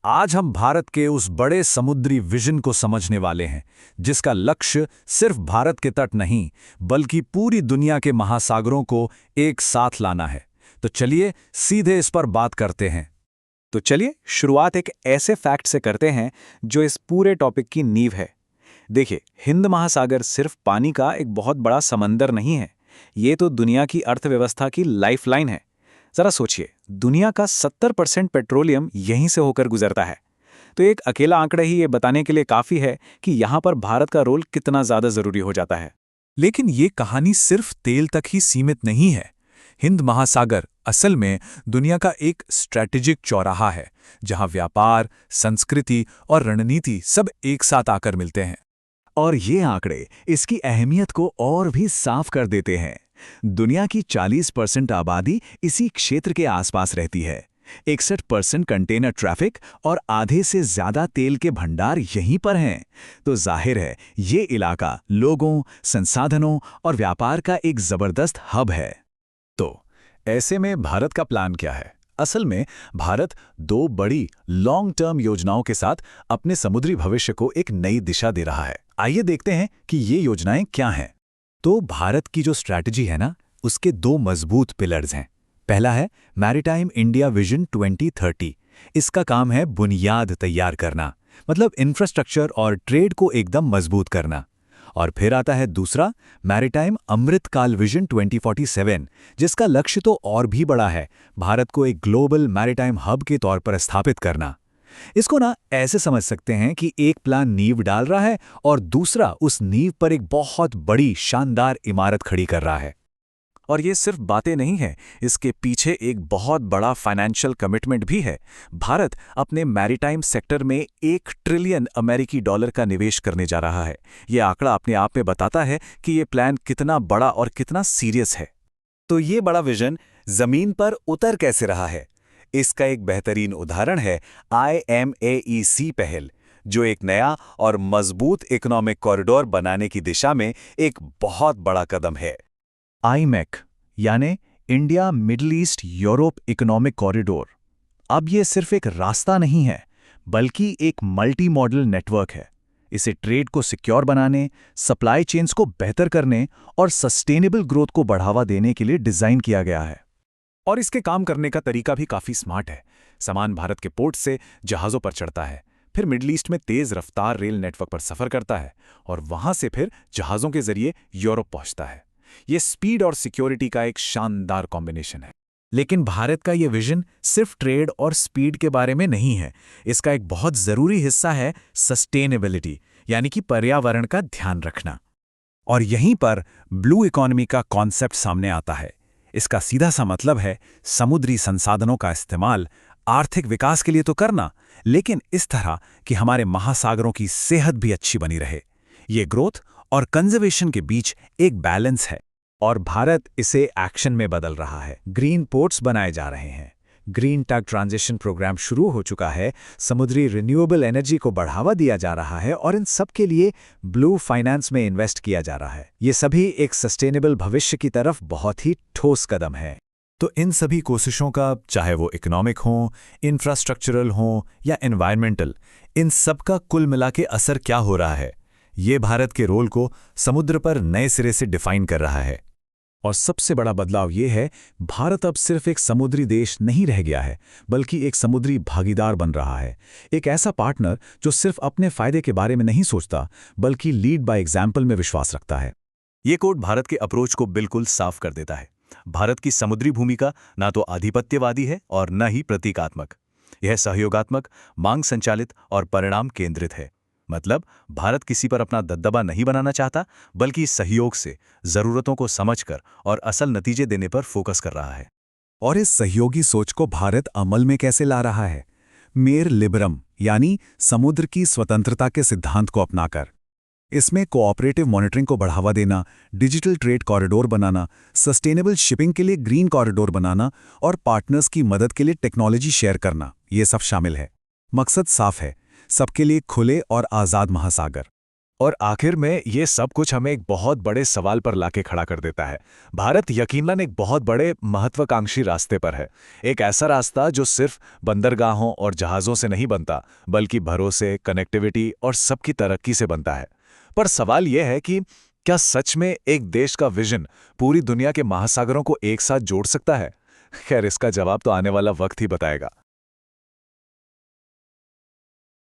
आज हम भारत के उस बड़े समुद्री विजन को समझने वाले हैं, जिसका लक्ष्य सिर्फ भारत के तट नहीं, बल्कि पूरी दुनिया के महासागरों को एक साथ लाना है। तो चलिए सीधे इस पर बात करते हैं। तो चलिए शुरुआत एक ऐसे फैक्ट से करते हैं जो इस पूरे टॉपिक की नींव है। देखिए, हिंद महासागर सिर्फ पानी का एक बहुत बड़ा समंदर नहीं है, ये तो दुनिया की अर्थव्यवस्था की लाइफलाइन है। जरा सोचिए, दुनिया का 70% पेट्रोलियम यहीं से होकर गुजरता है। तो एक अकेला आंकड़ा ही ये बताने के लिए काफी है कि यहाँ पर भारत का रोल कितना ज्यादा जरूरी हो जाता है। लेकिन ये कहानी सिर्फ तेल तक ही सीमित नहीं है। हिंद महासागर असल में दुनिया का एक स्ट्रैटेजिक चौराहा है, जहां व्यापार, संस्कृति और रणनीति सब एक साथ आकर मिलते हैं। और ये आंकड़े इसकी अहमियत को और भी साफ कर देते हैं। दुनिया की 40% आबादी इसी क्षेत्र के आसपास रहती है। 61% कंटेनर ट्रैफिक और आधे से ज्यादा तेल के भंडार यहीं पर हैं। तो जाहिर है, ये इलाका लोगों, संसाधनों और व्यापार का एक जबरदस्त हब है। तो ऐसे में भारत का प्लान क्या है? असल में भारत दो बड़ी लॉन्ग टर्म योजनाओं के साथ अपने समुद्री भविष्य को एक नई दिशा दे रहा है। आइए देखते हैं कि ये योजनाएं क्या हैं। तो भारत की जो स्ट्रैटेजी है ना, उसके दो मजबूत पिलर्स हैं। पहला है मैरीटाइम इंडिया विजन 2030। इसका काम है बुनियाद तैयार करना, मतलब इंफ्रास्ट्रक्चर और ट्रेड को एकदम मजबूत करना। और फिर आता है दूसरा, मैरीटाइम अमृतकाल विजन 2047, जिसका लक्ष्य तो और भी बड़ा है, भारत को एक ग्लोबल मैरीटाइम हब के तौर पर स्थापित करना। इसको ना ऐसे समझ सकते हैं कि एक प्लान नींव डाल रहा है और दूसरा उस नींव पर एक बहुत बड़ी शानदार इमारत खड़ी कर रहा है। और ये सिर्फ बातें नहीं हैं, इसके पीछे एक बहुत बड़ा फाइनेंशियल कमिटमेंट भी है। भारत अपने मैरीटाइम सेक्टर में $1 ट्रिलियन अमेरिकी डॉलर का निवेश करने जा रहा है। ये आंकड़ा अपने आप में बताता है कि ये प्लान कितना बड़ा और कितना सीरियस है। तो ये बड़ा विजन जमीन पर उतर कैसे रहा है? इसका एक बेहतरीन उदाहरण है IMAEC पहल, जो एक नया और मजबूत इकोनॉमिक कॉरिडोर बनाने की दिशा में एक बहुत बड़ा कदम है। IMEC यानी India middle east Europe economic corridor. अब ये सिर्फ एक रास्ता नहीं है, बल्कि एक मल्टी मॉडल नेटवर्क है। इसे ट्रेड को सिक्योर बनाने, सप्लाई चेन्स को बेहतर करने और सस्टेनेबल ग्रोथ को बढ़ावा देने के लिए डिजाइन किया गया है। और इसके काम करने का तरीका भी काफी स्मार्ट है। सामान भारत के पोर्ट से जहाजों पर चढ़ता है, फिर मिडिल ईस्ट में तेज रफ्तार रेल नेटवर्क पर सफर करता है और वहां से फिर जहाजों के जरिए यूरोप पहुंचता है। ये स्पीड और सिक्योरिटी का एक शानदार कॉम्बिनेशन है। लेकिन भारत का ये विजन सिर्फ ट्रेड और स्पीड के बारे में नहीं है। इसका एक बहुत जरूरी हिस्सा है सस्टेनेबिलिटी, यानी कि पर्यावरण का ध्यान रखना। और यहीं पर ब्लू इकोनॉमी का कॉन्सेप्ट सामने आता है। इसका सीधा सा मतलब है समुद्री संसाधनों का इस्तेमाल आर्थिक विकास के लिए तो करना, लेकिन इस तरह कि हमारे महासागरों की सेहत भी अच्छी बनी रहे। ये ग्रोथ और कंजर्वेशन के बीच एक बैलेंस है, और भारत इसे एक्शन में बदल रहा है। ग्रीन पोर्ट्स बनाए जा रहे हैं, ग्रीन टग ट्रांजिशन प्रोग्राम शुरू हो चुका है, समुद्री रिन्यूएबल एनर्जी को बढ़ावा दिया जा रहा है और इन सब के लिए ब्लू फाइनेंस में इन्वेस्ट किया जा रहा है। ये सभी एक सस्टेनेबल भविष्य की तरफ बहुत ही ठोस कदम है। तो इन सभी कोशिशों का, चाहे वो इकोनॉमिक हो, इंफ्रास्ट्रक्चरल हो या एनवायरमेंटल, इन सब का कुल मिला के असर क्या हो रहा है? ये भारत के रोल को समुद्र पर नए सिरे से डिफाइन कर रहा है। और सबसे बड़ा बदलाव ये है, भारत अब सिर्फ एक समुद्री देश नहीं रह गया है, बल्कि एक समुद्री भागीदार बन रहा है। एक ऐसा पार्टनर जो सिर्फ अपने फायदे के बारे में नहीं सोचता, बल्कि लीड बाय एग्जाम्पल में विश्वास रखता है। ये कोड भारत के अप्रोच को बिल्कुल साफ कर देता है। भारत की समुद्री भूमिका ना तो आधिपत्यवादी है और न ही प्रतीकात्मक। यह सहयोगात्मक, मांग संचालित और परिणाम केंद्रित है। मतलब भारत किसी पर अपना दबदबा नहीं बनाना चाहता, बल्कि सहयोग से जरूरतों को समझकर और असल नतीजे देने पर फोकस कर रहा है। और इस सहयोगी सोच को भारत अमल में कैसे ला रहा है? मेर लिबरम यानी समुद्र की स्वतंत्रता के सिद्धांत को अपनाकर। इसमें कोऑपरेटिव मॉनिटरिंग को बढ़ावा देना, डिजिटल ट्रेड कॉरिडोर बनाना, सस्टेनेबल शिपिंग के लिए ग्रीन कॉरिडोर बनाना और पार्टनर्स की मदद के लिए टेक्नोलॉजी शेयर करना, ये सब शामिल है। मकसद साफ है, सबके लिए खुले और आज़ाद महासागर। और आखिर में ये सब कुछ हमें एक बहुत बड़े सवाल पर लाके खड़ा कर देता है। भारत यकीनन एक बहुत बड़े महत्वाकांक्षी रास्ते पर है। एक ऐसा रास्ता जो सिर्फ बंदरगाहों और जहाज़ों से नहीं बनता, बल्कि भरोसे, कनेक्टिविटी और सबकी तरक्की से बनता है। पर सवाल यह है कि क्या सच में एक देश का विजन पूरी दुनिया के महासागरों को एक साथ जोड़ सकता है? खैर, इसका जवाब तो आने वाला वक्त ही बताएगा।